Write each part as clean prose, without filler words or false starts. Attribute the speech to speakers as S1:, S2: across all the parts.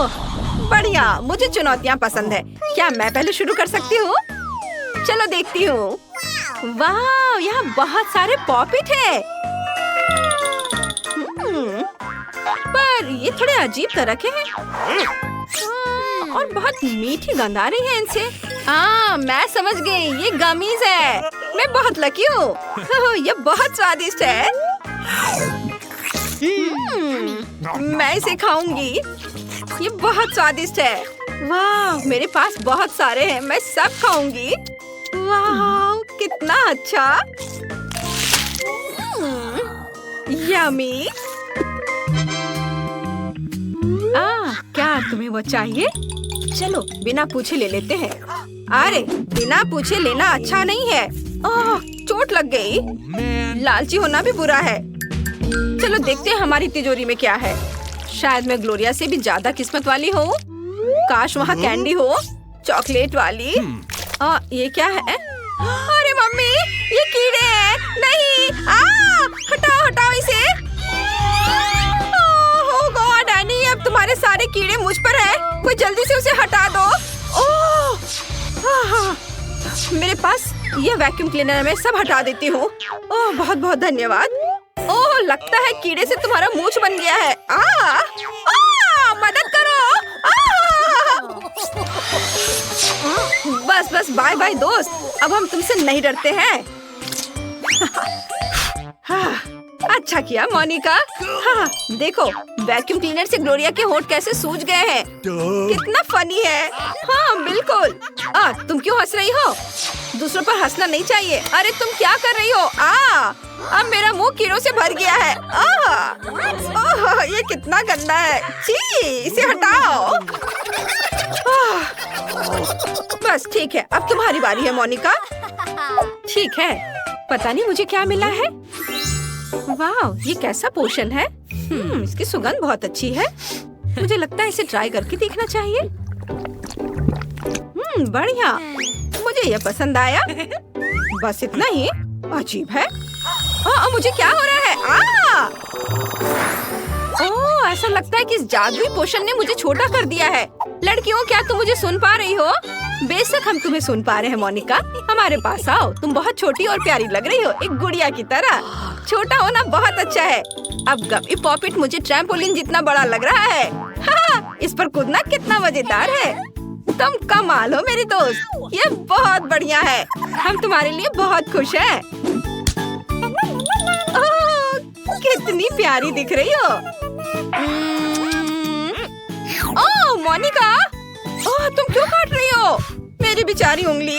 S1: ओह बढ़िया, मुझे चुनौतियाँ पसंद है। क्या मैं पहले शुरू कर सकती हूँ? चलो देखती हूँ। वाह, यहाँ बहुत सारे पॉपिट है। पर ये थोड़े अजीब तरह के हैं। और बहुत मीठी गंध आ रही है इनसे। मैं समझ गई, ये गमीज है। मैं बहुत लकी हूँ। ये बहुत स्वादिष्ट है। मैं इसे खाऊंगी। ये बहुत स्वादिष्ट है। वाह, मेरे पास बहुत सारे हैं। मैं सब खाऊंगी। वाह, कितना अच्छा। यम्मी। क्या तुम्हें वो चाहिए? चलो बिना पूछे ले लेते हैं। अरे बिना पूछे लेना अच्छा नहीं है। ओह, चोट लग गई। लालची होना भी बुरा है। चलो देखते हैं हमारी तिजोरी में क्या है। शायद मैं ग्लोरिया से भी ज्यादा किस्मत वाली हूँ। काश वहाँ कैंडी हो, चॉकलेट वाली। ये क्या है? अरे मम्मी, ये कीड़े हैं। नहीं, हटाओ हटाओ इसे। ओह गॉड एनी, अब तुम्हारे सारे कीड़े मुझ पर हैं। कोई जल्दी से उसे हटा दो। ओह, मेरे पास ये वैक्यूम क्लीनर है, मैं सब हटा देती हूँ। ओह बहुत बहुत धन्यवाद। ओह, लगता है कीड़े से तुम्हारा मूंछ बन गया है। मदद करो। बस बस, बाय बाय दोस्त, अब हम तुमसे नहीं डरते हैं। अच्छा किया मोनिका। देखो वैक्यूम क्लीनर से ग्लोरिया के होंठ कैसे सूज गए हैं। कितना फनी है। हाँ बिल्कुल। तुम क्यों हंस रही हो? दूसरों पर हंसना नहीं चाहिए। अरे तुम क्या कर रही हो? अब मेरा मुंह कीड़ों से भर गया है। ओह, ये कितना गंदा है। छी, इसे हटाओ। बस ठीक है, अब तुम्हारी बारी है मोनिका। ठीक है, पता नहीं मुझे क्या मिला है। वाह, ये कैसा पोषण है। इसकी सुगंध बहुत अच्छी है। मुझे लगता है इसे ट्राई करके देखना चाहिए। बढ़िया, मुझे ये पसंद आया। बस इतना ही। अजीब है। मुझे क्या हो रहा है? ओह, ऐसा लगता है कि इस जादुई पोषण ने मुझे छोटा कर दिया है। लड़कियों, क्या तुम मुझे सुन पा रही हो? बेशक हम तुम्हें सुन पा रहे हैं मोनिका। हमारे पास आओ। तुम बहुत छोटी और प्यारी लग रही हो, एक गुड़िया की तरह। छोटा होना बहुत अच्छा है। अब गमी पॉपिट मुझे ट्रैम्पोलिन जितना बड़ा लग रहा है। इस पर कूदना कितना मजेदार है। तुम कमाल हो मेरी दोस्त। ये बहुत बढ़िया है। हम तुम्हारे लिए बहुत खुश हैं। ओह, कितनी प्यारी दिख रही हो। ओह मोनिका, ओह तुम क्यों काट रही हो मेरी बेचारी उंगली?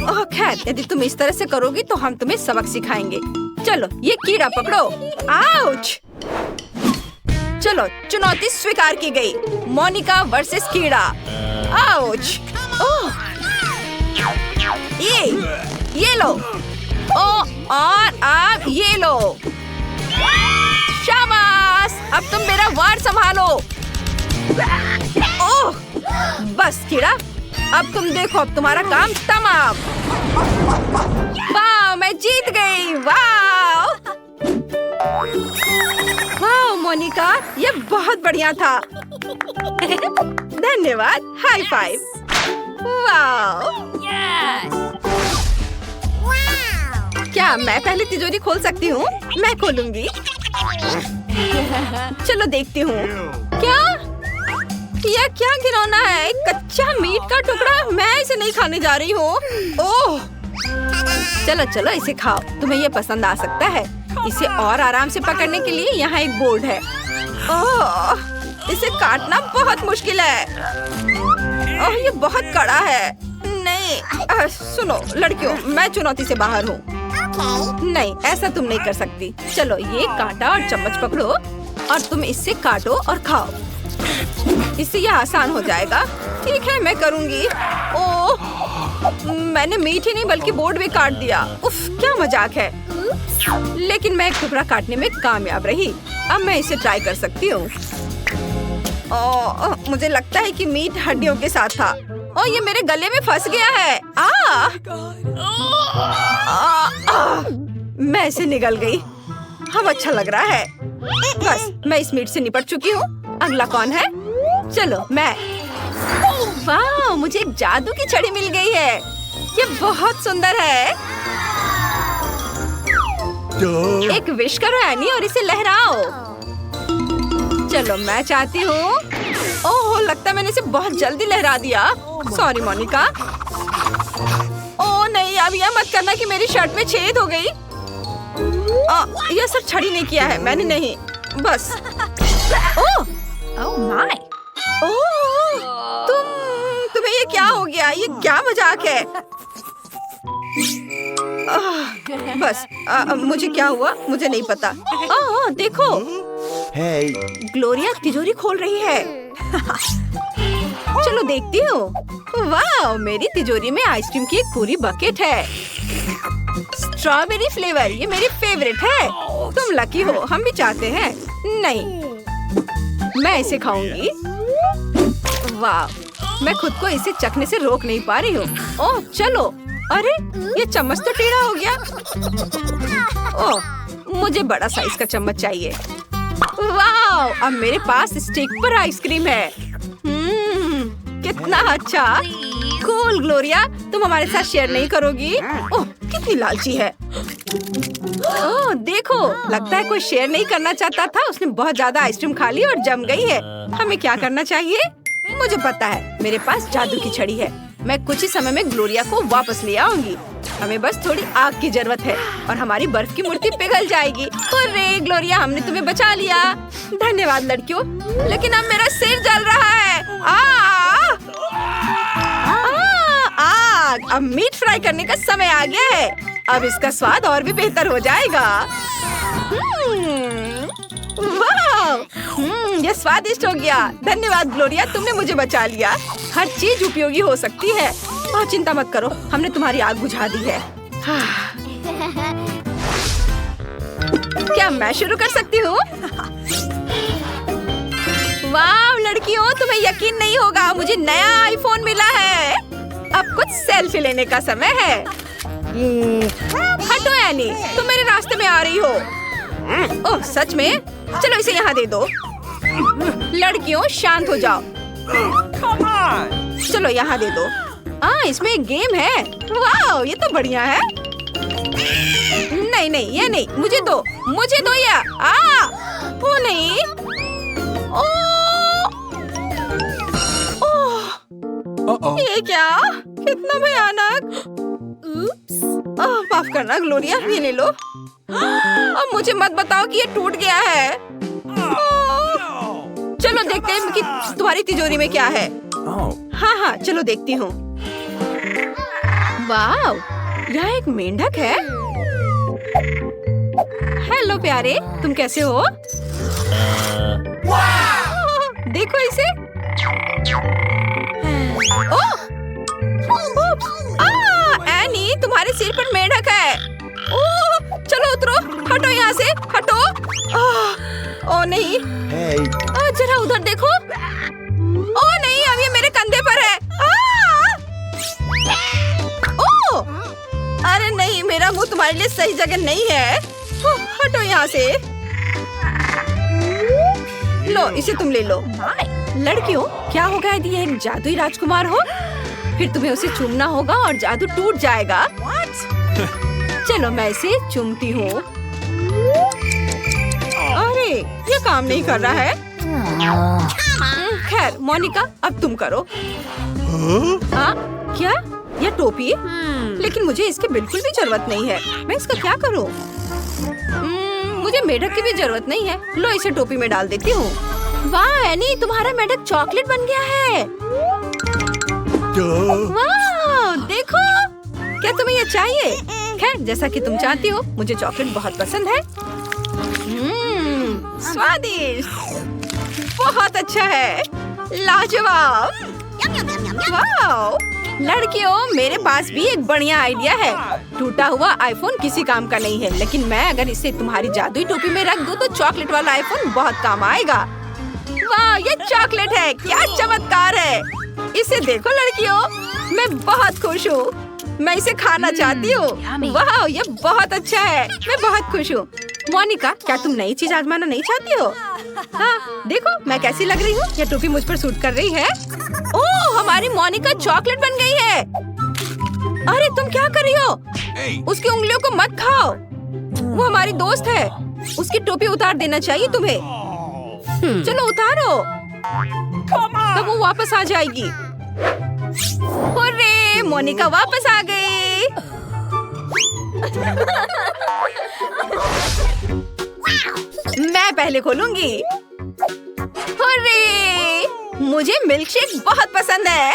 S1: ओह खैर, यदि तुम इस तरह से करोगी तो हम तुम्हें सबक सिखाएंगे। चलो ये कीड़ा पकड़ो। आउच! चलो चुनौती स्वीकार की गई। मोनिका वर्सेस कीड़ा। आउच! ओह, ये लो। और अब ये लो। शाबाश, अब तुम मेरा वार संभालो। ओह, बस कीड़ा, अब तुम देखो, अब तुम्हारा काम तमाम। वाह, मैं जीत गई। वाह वाह मोनिका, ये बहुत बढ़िया था। धन्यवाद। High five. वाह, क्या मैं पहले तिजोरी खोल सकती हूँ? मैं खोलूंगी। चलो देखती हूँ। क्या यह क्या घिनौना है? एक कच्चा मीट का टुकड़ा। मैं इसे नहीं खाने जा रही हूँ। ओह, चलो चलो इसे खाओ, तुम्हें ये पसंद आ सकता है। इसे और आराम से पकड़ने के लिए यहाँ एक बोर्ड है। ओह, इसे काटना बहुत मुश्किल है। ओह, ये बहुत कड़ा है। नहीं, सुनो लड़कियों, मैं चुनौती से बाहर हूँ। नहीं, ऐसा तुम नहीं कर सकती। चलो ये कांटा और चम्मच पकड़ो और तुम इससे काटो और खाओ। इससे यह आसान हो जाएगा। ठीक है, मैं करूँगी। ओह, मैंने मीट ही नहीं बल्कि बोर्ड भी काट दिया। उफ, क्या मजाक है। लेकिन मैं एक टुकड़ा काटने में कामयाब रही। अब मैं इसे ट्राई कर सकती हूँ। ओह, मुझे लगता है कि मीट हड्डियों के साथ था। ओह, ये मेरे गले में फंस गया है। मैं इसे निगल गई। अब अच्छा लग रहा है। बस मैं इस मीट से निपट चुकी हूँ। अगला कौन है? चलो मैं। वाह, मुझे एक जादू की छड़ी मिल गई है। ये बहुत सुंदर है। एक विश करो एनी और इसे लहराओ। चलो मैं चाहती हूँ। ओह, लगता है मैंने इसे बहुत जल्दी लहरा दिया। सॉरी मोनिका। ओह नहीं, अब यह मत करना कि मेरी शर्ट में छेद हो गई। यह सब छड़ी ने किया है, मैंने नहीं। बस। Oh my. ओह, तुम्हें ये क्या हो गया? ये क्या मजाक है? बस मुझे क्या हुआ मुझे नहीं पता। देखो, ग्लोरिया तिजोरी खोल रही है। चलो देखती हूँ। वाह, मेरी तिजोरी में आइसक्रीम की एक पूरी बकेट है। स्ट्रॉबेरी फ्लेवर, ये मेरी फेवरेट है। तुम लकी हो, हम भी चाहते हैं। नहीं, मैं इसे खाऊंगी। वाह, मैं खुद को इसे चखने से रोक नहीं पा रही हूँ। ओह चलो। अरे ये चम्मच तो टेढ़ा हो गया। ओह, मुझे बड़ा साइज का चम्मच चाहिए। वाह, अब मेरे पास स्टिक पर आइसक्रीम है। कितना अच्छा। कूल ग्लोरिया, तुम हमारे साथ शेयर नहीं करोगी? ओह, कितनी लालची है। ओह देखो, लगता है कोई शेयर नहीं करना चाहता था। उसने बहुत ज्यादा आइसक्रीम खा ली और जम गई है। हमें क्या करना चाहिए? मुझे पता है, मेरे पास जादू की छड़ी है। मैं कुछ ही समय में ग्लोरिया को वापस ले आऊंगी। हमें बस थोड़ी आग की जरूरत है और हमारी बर्फ की मूर्ति पिघल जाएगी। अरे ग्लोरिया, हमने तुम्हें बचा लिया। धन्यवाद लड़कियों। लेकिन अब मेरा सिर जल रहा है। आग। अब मीट फ्राई करने का समय आ गया है। अब इसका स्वाद और भी बेहतर हो जाएगा। यह स्वादिष्ट हो गया। धन्यवाद ग्लोरिया, तुमने मुझे बचा लिया। हर चीज उपयोगी हो सकती है। चिंता मत करो, हमने तुम्हारी आग बुझा दी है। क्या मैं शुरू कर सकती हूँ? वाह लड़कियों, तुम्हें यकीन नहीं होगा, मुझे नया आईफोन मिला है। अब कुछ सेल्फी लेने का समय है। हटो एनी, तुम मेरे रास्ते में आ रही हो। ओह सच में? चलो इसे यहाँ दे दो। लड़कियों शांत हो जाओ। चलो यहाँ दे दो। इसमें एक गेम है। वाह, ये तो बढ़िया है। नहीं नहीं, ये नहीं, मुझे दो या। वो नहीं। ये क्या? कितना भयानक। माफ करना ग्लोरिया, ये ले लो। अब मुझे मत बताओ कि ये टूट गया है। चलो देखते हैं कि तुम्हारी तिजोरी में क्या है। हाँ, चलो देखती हूँ। वाह, यहाँ एक मेंढक है। हेलो प्यारे, तुम कैसे हो? देखो इसे। एनी, तुम्हारे सिर पर मेंढक है। चलो उतरो, हटो यहाँ से, हटो। ओ नहीं। जरा उधर देखो। ओ नहीं, अब ये मेरे कंधे पर है। अरे नहीं, मेरा मुंह तुम्हारे लिए सही जगह नहीं है। हटो यहाँ से। लो, इसे तुम ले लो। लड़कियों, क्या होगा यदि ये एक जादुई राजकुमार हो? फिर तुम्हें उसे चूमना होगा और जादू टूट जाएगा। चलो मैं इसे चूमती हूँ। अरे ये काम नहीं कर रहा है। खैर मोनिका, अब तुम करो। क्या? यह टोपी? लेकिन मुझे इसकी बिल्कुल भी जरूरत नहीं है। मैं इसका क्या करूँ? मुझे मेढक की भी जरूरत नहीं है। लो, इसे टोपी में डाल देती हूँ। वाह एनी, तुम्हारा मेढक चॉकलेट बन गया है। वाह देखो, क्या तुम्हें ये चाहिए? खैर, जैसा कि तुम चाहती हो, मुझे चॉकलेट बहुत पसंद है। स्वादिष्ट, बहुत अच्छा है, लाजवाब। वाह लड़कियों, मेरे पास भी एक बढ़िया आइडिया है। टूटा हुआ आईफोन किसी काम का नहीं है, लेकिन मैं अगर इसे तुम्हारी जादुई टोपी में रख दूं तो चॉकलेट वाला आईफोन बहुत काम आएगा। वाह, ये चॉकलेट है, क्या चमत्कार है। इसे देखो लड़कियों, मैं बहुत खुश हूँ। मैं इसे खाना चाहती हूँ। वाह, ये बहुत अच्छा है, मैं बहुत खुश हूँ। मोनिका, क्या तुम नई चीज आजमाना नहीं चाहती हो? हाँ, देखो मैं कैसी लग रही हूँ। ये टोपी मुझ पर सूट कर रही है। ओह, हमारी मोनिका चॉकलेट बन गई है। अरे तुम क्या कर रही हो? उसकी उंगलियों को मत खाओ। वो हमारी दोस्त है। उसकी टोपी उतार देना चाहिए तुम्हें। चलो उतारो, तब वो वापस आ जाएगी। अरे मोनिका वापस आ गई। मैं पहले खोलूंगी। अरे मुझे मिल्कशेक बहुत पसंद है।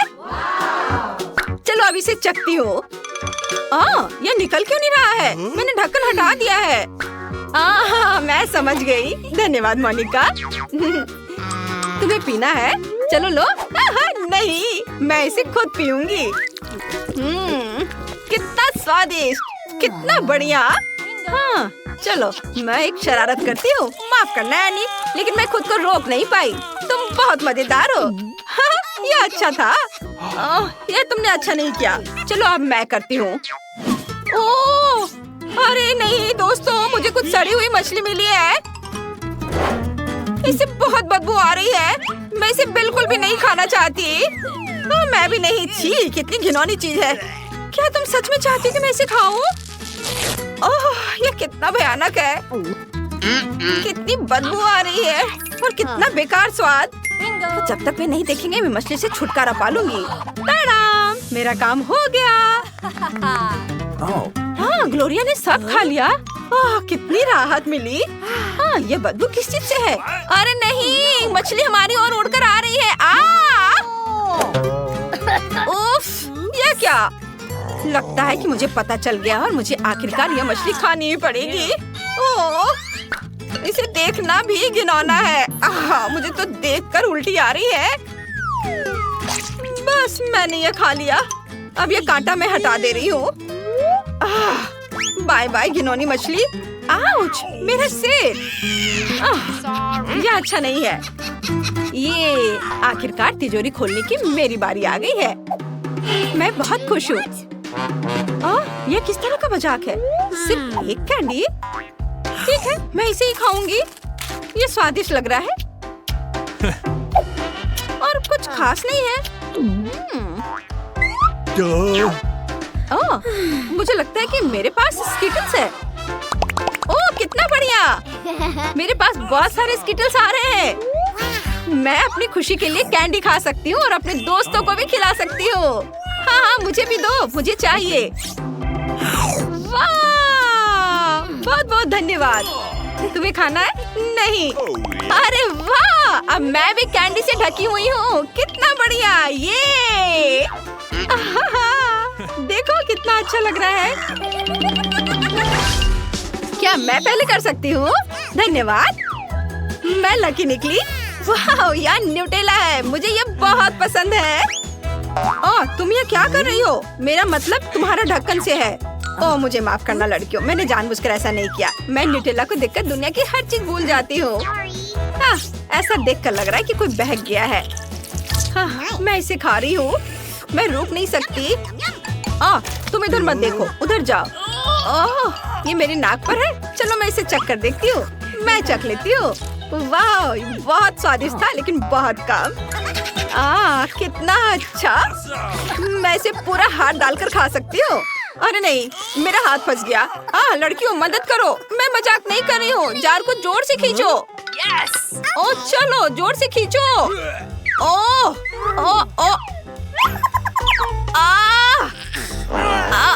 S1: चलो अब इसे चखती हूँ। ये निकल क्यों नहीं रहा है? मैंने ढक्कन हटा दिया है। मैं समझ गई। धन्यवाद मोनिका। तुम्हें पीना है? चलो लो। नहीं, मैं इसे खुद पीऊंगी। कितना स्वादिष्ट, कितना बढ़िया। हाँ, चलो मैं एक शरारत करती हूँ। माफ करना एनी, लेकिन मैं खुद को रोक नहीं पाई। तुम बहुत मजेदार हो। ये अच्छा था। ये तुमने अच्छा नहीं किया। चलो अब मैं करती हूँ। ओह, अरे नहीं दोस्तों, मुझे कुछ सड़ी हुई मछली मिली है। इससे बहुत बदबू आ रही है। मैं इसे बिल्कुल भी नहीं खाना चाहती। मैं भी नहीं। छी, कितनी घिनौनी चीज है। क्या तुम सच में चाहती हो कि मैं इसे खाऊं? ओह, ये कितना भयानक है। कितनी बदबू आ रही है और कितना बेकार स्वाद। जब तक वे नहीं देखेंगे मैं मछली से छुटकारा पा लूंगी। टाडाम, मेरा काम हो गया। हाँ, ग्लोरिया ने सब खा लिया। कितनी राहत मिली। ये बदबू किस चीज से है? अरे नहीं, मछली हमारी ओर उड़कर आ रही है। उफ, ये क्या? लगता है कि मुझे पता चल गया और मुझे आखिरकार यह मछली खानी ही पड़ेगी। ओह, इसे देखना भी घिनौना है। मुझे तो देखकर उल्टी आ रही है। बस मैंने ये खा लिया। अब ये कांटा मैं हटा दे रही हूँ। बाय बाय घिनौनी मछली। आउच, मेरा सिर। ये अच्छा नहीं है। ये आखिरकार तिजोरी खोलने की मेरी बारी आ गई है। मैं बहुत खुश हूँ। ये किस तरह का मजाक है? सिर्फ एक कैंडी? ठीक है, मैं इसे ही खाऊंगी। ये स्वादिष्ट लग रहा है और कुछ खास नहीं है। मुझे लगता है कि मेरे पास स्किटल्स है। ओह, कितना बढ़िया। मेरे पास बहुत सारे स्किटल्स आ रहे हैं। मैं अपनी खुशी के लिए कैंडी खा सकती हूँ और अपने दोस्तों को भी खिला सकती हूँ। हाँ, मुझे भी दो, मुझे चाहिए। वाह, बहुत बहुत धन्यवाद। तुम्हें खाना है? नहीं। अरे वाह, अब मैं भी कैंडी से ढकी हुई हूँ। कितना बढ़िया। ये देखो कितना अच्छा लग रहा है। क्या मैं पहले कर सकती हूँ? धन्यवाद, मैं लकी निकली। वाह, यार न्यूटेला है। मुझे ये बहुत पसंद है। तुम ये क्या कर रही हो? मेरा मतलब तुम्हारा ढक्कन से है। मुझे माफ करना लड़कियों, मैंने जानबूझकर ऐसा नहीं किया। मैं न्यूटेला को देखकर दुनिया की हर चीज भूल जाती हूँ। ऐसा देखकर लग रहा है कि कोई बहक गया है। मैं इसे खा रही हूँ। मैं रुक नहीं सकती। तुम इधर मत देखो, उधर जाओ। ये मेरी नाक पर है। चलो मैं इसे चख कर देखती हूँ। मैं चख लेती हूँ। वाह, बहुत स्वादिष्ट था, लेकिन बहुत कम। कितना अच्छा। मैं इसे पूरा हाथ डालकर खा सकती हूँ। अरे नहीं, मेरा हाथ फंस गया। लड़कियों मदद करो, मैं मजाक नहीं कर रही हूँ। जार को जोर से खींचो। चलो जोर से खींचो।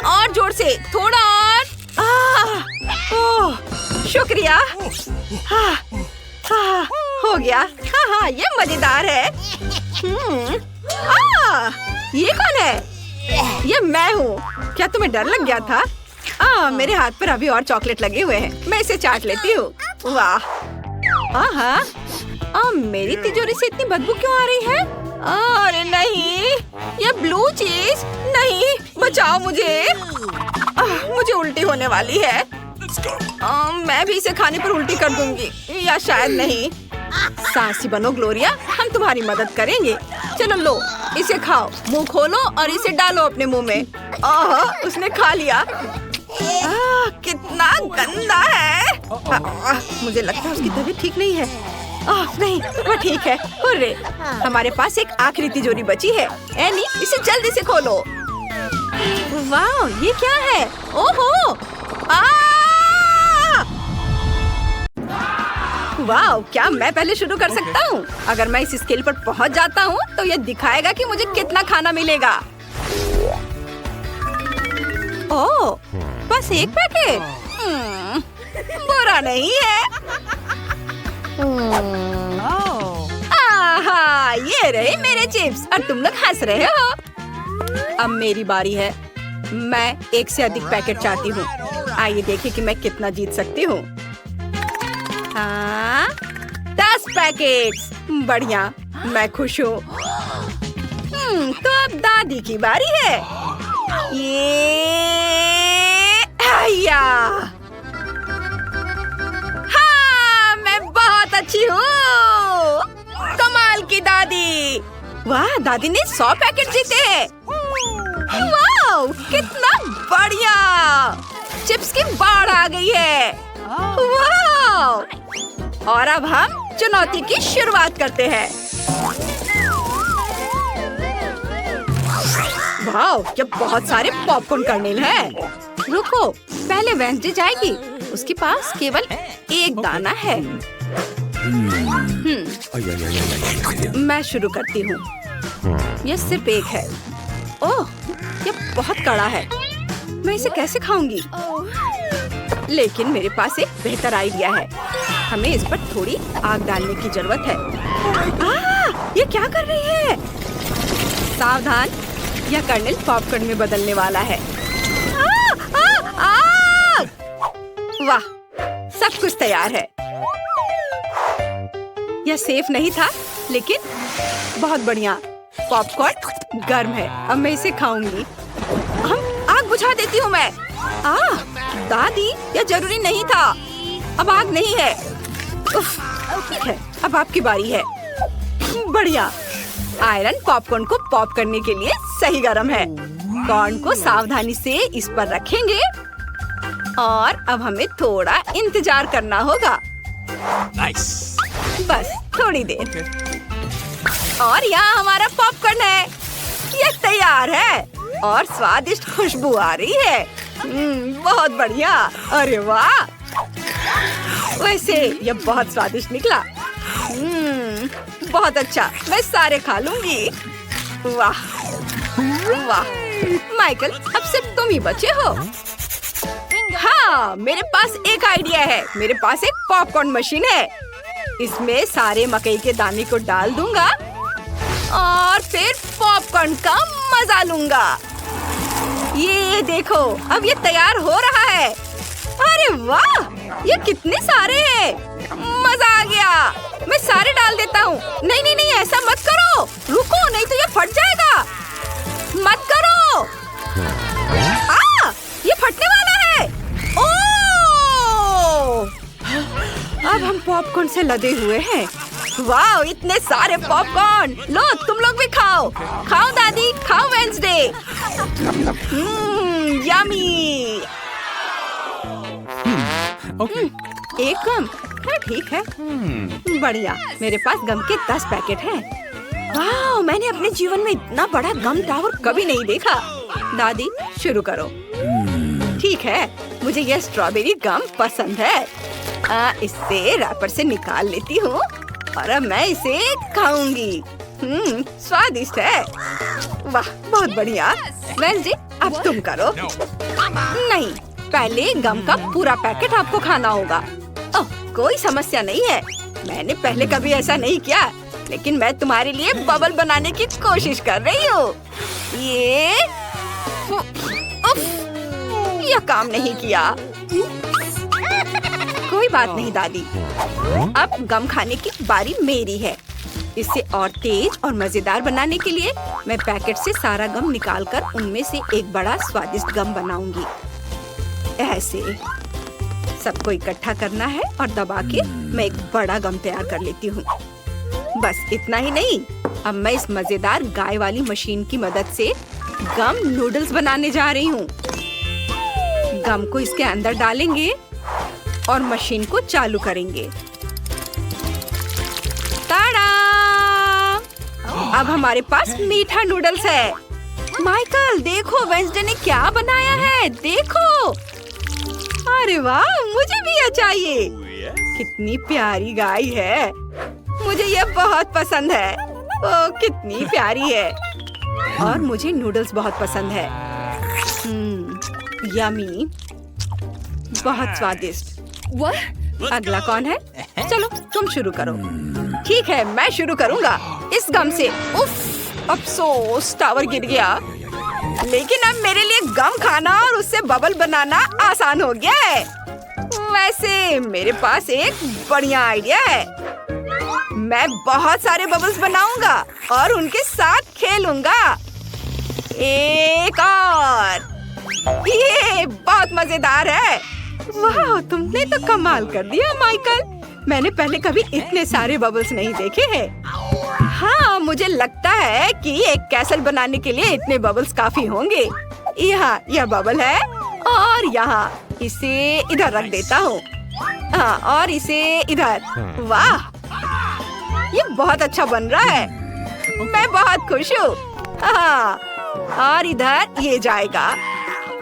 S1: और जोर से, थोड़ा और। शुक्रिया। हो गया। ये मजेदार है। ये कौन है? ये मैं हूँ। क्या तुम्हें डर लग गया था? मेरे हाथ पर अभी और चॉकलेट लगे हुए हैं। मैं इसे चाट लेती हूँ। वाह। मेरी तिजोरी से इतनी बदबू क्यों आ रही है? अरे नहीं, ये ब्लू चीज नहीं। बचाओ मुझे। मुझे उल्टी होने वाली है। मैं भी इसे खाने पर उल्टी कर दूंगी, या शायद नहीं। साहसी बनो ग्लोरिया, हम तुम्हारी मदद करेंगे। चलो लो, इसे खाओ। मुंह खोलो और इसे डालो अपने मुंह में। उसने खा लिया। कितना गंदा है। मुझे लगता है उसकी तबीयत ठीक नहीं है। नहीं, वो ठीक है। हुर्रे, हमारे पास एक आखिरी तिजोरी बची है। एनी, इसे जल्दी से खोलो। वाह, ये क्या है? ओहो! वाह, क्या मैं पहले शुरू कर सकता हूँ? अगर मैं इस स्केल पर पहुँच जाता हूँ, तो ये दिखाएगा कि मुझे कितना खाना मिलेगा। ओह, बस एक पैकेट? बुरा नहीं है। आहा, ये रहे मेरे चिप्स और तुम लोग हंस रहे हो। अब मेरी बारी है। मैं एक से अधिक पैकेट चाहती हूँ। आइए देखें कि मैं कितना जीत सकती हूँ। 10 पैकेट्स, बढ़िया, मैं खुश हूँ। तो अब दादी की बारी है। ये हाँ, मैं बहुत अच्छी हूँ। कमाल की दादी। वाह, दादी ने 100 पैकेट जीते। वाह, कितना बढ़िया। चिप्स की बाढ़ आ गई है। वाह, और अब हम चुनौती की शुरुआत करते हैं। वाह, ये बहुत सारे पॉपकॉर्न कर्नेल हैं। रुको, पहले वेंसडे जाएगी। उसके पास केवल एक दाना है। मैं शुरू करती हूँ। यह सिर्फ एक है। ओह, यह बहुत कड़ा है। मैं इसे कैसे खाऊंगी? लेकिन मेरे पास एक बेहतर आइडिया है। हमें इस पर थोड़ी आग डालने की जरूरत है। ये क्या कर रही है? सावधान, यह कर्नेल पॉपकॉर्न में बदलने वाला है। वाह, सब कुछ तैयार है। यह सेफ नहीं था, लेकिन बहुत बढ़िया। पॉपकॉर्न गर्म है। अब मैं इसे खाऊंगी। आग बुझा देती हूँ मैं। दादी, यह जरूरी नहीं था। अब आग नहीं है। ठीक है, अब आपकी बारी है। बढ़िया। आयरन पॉपकॉर्न को पॉप करने के लिए सही गर्म है। कॉर्न को सावधानी से इस पर रखेंगे और अब हमें थोड़ा इंतजार करना होगा। बस थोड़ी देर। और यहाँ हमारा पॉपकॉर्न है। यह तैयार है और स्वादिष्ट खुशबू आ रही है। बहुत बढ़िया। अरे वाह, वैसे यह बहुत स्वादिष्ट निकला। बहुत अच्छा, मैं सारे खा लूंगी। वाह वाह। माइकल, अब सिर्फ तुम ही बचे हो। हाँ, मेरे पास एक आइडिया है। मेरे पास एक पॉपकॉर्न मशीन है। इसमें सारे मकई के दाने को डाल दूंगा और फिर पॉपकॉर्न का मजा लूंगा। ये देखो, अब ये तैयार हो रहा है। अरे वाह, ये कितने सारे हैं। मजा आ गया। मैं सारे डाल देता हूँ। नहीं नहीं नहीं, ऐसा मत करो। रुको, नहीं तो ये फट जाएगा। मत करो। ये फटने वाला है। ओह! अब हम पॉपकॉर्न से लदे हुए हैं। वाह, इतने सारे पॉपकॉर्न। लो, तुम लोग भी खाओ। खाओ दादी, खाओ वेंसडे। यम्मी। एक गम है, ठीक है। बढ़िया, मेरे पास गम के 10 पैकेट हैं। वाह, मैंने अपने जीवन में इतना बड़ा गम टावर कभी नहीं देखा। दादी, शुरू करो। ठीक है, मुझे यह स्ट्रॉबेरी गम पसंद है। इससे रैपर से निकाल लेती हूँ और अब मैं इसे खाऊंगी। स्वादिष्ट है। वाह, बहुत बढ़िया। वेंसडे, अब तुम करो। नहीं, पहले गम का पूरा पैकेट आपको खाना होगा। ओह, कोई समस्या नहीं है। मैंने पहले कभी ऐसा नहीं किया, लेकिन मैं तुम्हारे लिए बबल बनाने की कोशिश कर रही हूँ। यह काम नहीं किया। कोई बात नहीं दादी, अब गम खाने की बारी मेरी है। इसे और तेज और मजेदार बनाने के लिए मैं पैकेट से सारा गम निकालकर उनमें से एक बड़ा स्वादिष्ट गम बनाऊंगी। ऐसे सबको इकट्ठा करना है और दबा के मैं एक बड़ा गम तैयार कर लेती हूँ। बस इतना ही नहीं, अब मैं इस मजेदार गाय वाली मशीन की मदद से गम नूडल्स बनाने जा रही हूँ। गम को इसके अंदर डालेंगे और मशीन को चालू करेंगे। अब हमारे पास मीठा नूडल्स है। माइकल देखो वेंसडे ने क्या बनाया है, देखो। अरे वाह, मुझे भी ये चाहिए। कितनी प्यारी गाय है, मुझे ये बहुत पसंद है। ओह कितनी प्यारी है। और मुझे नूडल्स बहुत पसंद है। यमी, बहुत स्वादिष्ट। अगला कौन है? चलो तुम शुरू करो। ठीक है, मैं शुरू करूँगा। इस गम से उफ, अफसोस टावर गिर गया। लेकिन अब मेरे लिए गम खाना और उससे बबल बनाना आसान हो गया है। वैसे मेरे पास एक बढ़िया आइडिया है। मैं बहुत सारे बबल्स बनाऊंगा और उनके साथ खेलूंगा। एक और, ये बहुत मजेदार है। वाह, तुमने तो कमाल कर दिया माइकल। मैंने पहले कभी इतने सारे बबल्स नहीं देखे हैं। हाँ, मुझे लगता है कि एक कैसल बनाने के लिए इतने बबल्स काफी होंगे। यहाँ यह बबल है और यहाँ इसे इधर रख देता हूँ। हाँ, और इसे इधर। वाह, ये बहुत अच्छा बन रहा है। मैं बहुत खुश हूँ। हाँ, और इधर ये जाएगा।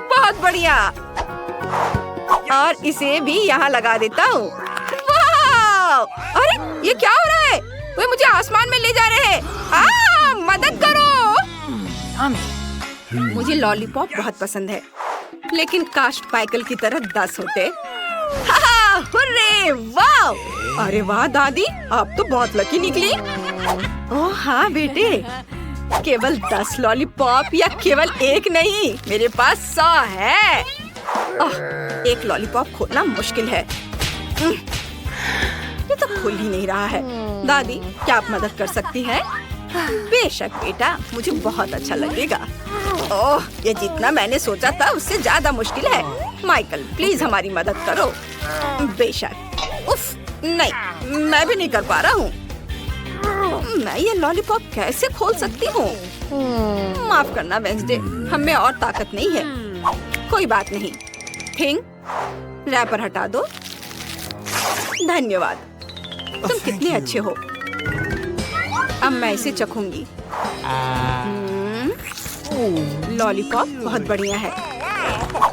S1: बहुत बढ़िया। और इसे भी यहाँ लगा देता हूँ। वाह! अरे ये क्या हो रहा है? वे मुझे आसमान में ले जा रहे हैं। मदद करो। मुझे लॉलीपॉप बहुत पसंद है, लेकिन काश माइकल की तरह 10 होते। हुर्रे, वाह! अरे वाह दादी, आप तो बहुत लकी निकली। ओह हाँ बेटे, केवल 10 लॉलीपॉप या केवल एक नहीं, मेरे पास 100 है। एक लॉलीपॉप खोलना मुश्किल है। ये तो खुल ही नहीं रहा है। दादी, क्या आप मदद कर सकती हैं? बेशक बेटा, मुझे बहुत अच्छा लगेगा। ओह, ये जितना मैंने सोचा था उससे ज्यादा मुश्किल है। माइकल, प्लीज हमारी मदद करो। बेशक। उफ, नहीं, मैं भी नहीं कर पा रहा हूँ। मैं ये लॉलीपॉप कैसे खोल सकती हूँ? माफ करना वेंसडे, हमें और ताकत नहीं है। कोई बात नहीं। थिंग, रैपर हटा दो। धन्यवाद, तुम कितने अच्छे हो। अब मैं इसे चखूंगी। लॉलीपॉप बहुत बढ़िया है।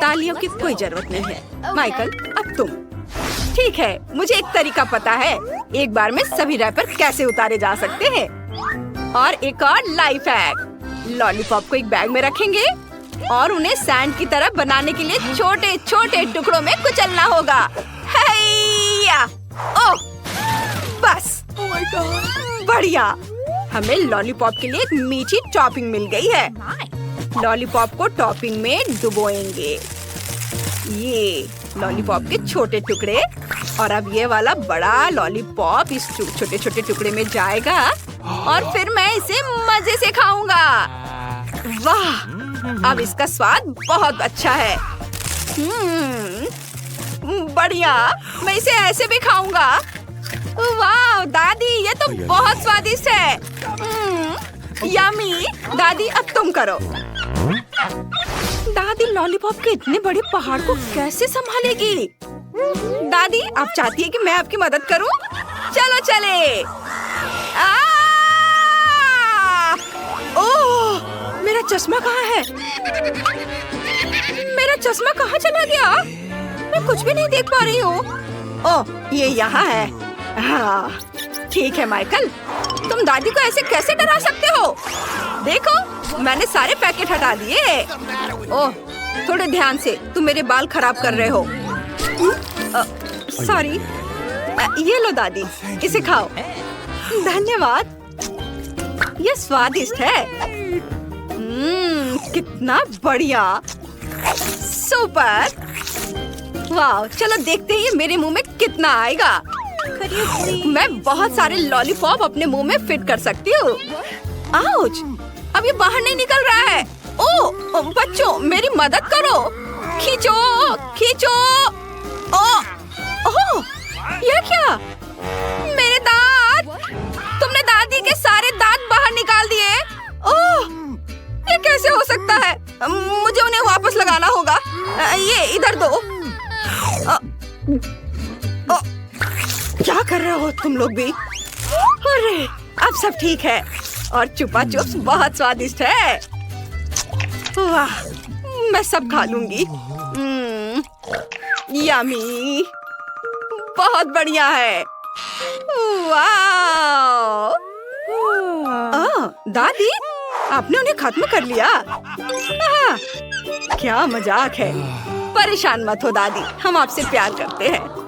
S1: तालियों की कोई जरूरत नहीं है। माइकल, अब तुम। ठीक है, मुझे एक तरीका पता है। एक बार में सभी रैपर कैसे उतारे जा सकते हैं। और एक और लाइफ हैक। लॉलीपॉप को एक बैग में रखेंगे और उन्हें सैंड की तरह बनाने के लिए छोटे छोटे टुकड़ों में कुचलना होगा। हैया! ओह, बस। Oh my God! बढ़िया, हमें लॉलीपॉप के लिए एक मीठी टॉपिंग मिल गई है। लॉलीपॉप को टॉपिंग में डुबोएंगे। ये लॉलीपॉप के छोटे टुकड़े, और अब ये वाला बड़ा लॉलीपॉप इस छोटे छोटे टुकड़े में जाएगा और फिर मैं इसे मजे से खाऊंगा। वाह, अब इसका स्वाद बहुत अच्छा है। बढ़िया, मैं इसे ऐसे भी खाऊंगा। वाह दादी, ये तो बहुत स्वादिष्ट है। यम्मी। दादी, अब तुम करो। दादी लॉलीपॉप के इतने बड़े पहाड़ को कैसे संभालेगी? दादी, आप चाहती है कि मैं आपकी मदद करूं? चलो चले। ओह, मेरा चश्मा कहाँ है? मेरा चश्मा कहाँ चला गया? मैं कुछ भी नहीं देख पा रही हूँ। ओह, ये यहाँ है। हाँ, ठीक है माइकल, तुम दादी को ऐसे कैसे डरा सकते हो? देखो, मैंने सारे पैकेट हटा दिए। ओह, थोड़े ध्यान से, तुम मेरे बाल खराब कर रहे हो। सॉरी। ये लो दादी, इसे खाओ। धन्यवाद, ये स्वादिष्ट है। कितना बढ़िया, सुपर। वाह, चलो देखते हैं मेरे मुंह में कितना आएगा। मैं बहुत सारे लॉलीपॉप अपने मुंह में फिट कर सकती हूँ। आउच! अब ये बाहर नहीं निकल रहा है। ओह बच्चों, मेरी मदद करो। खींचो, खींचो। ओह, ये क्या? मेरे दांत! तुमने दादी के सारे दांत बाहर निकाल दिए। ओह, ये कैसे हो सकता है? मुझे उन्हें वापस लगाना होगा। ये इधर दो। क्या कर रहे हो तुम लोग भी? अरे, अब सब ठीक है। और चुपा चुप्स बहुत स्वादिष्ट है। वाह, मैं सब खा लूंगी। यमी, बहुत बढ़िया है। वाह! दादी, आपने उन्हें खत्म कर लिया। क्या मजाक है। परेशान मत हो दादी, हम आपसे प्यार करते हैं।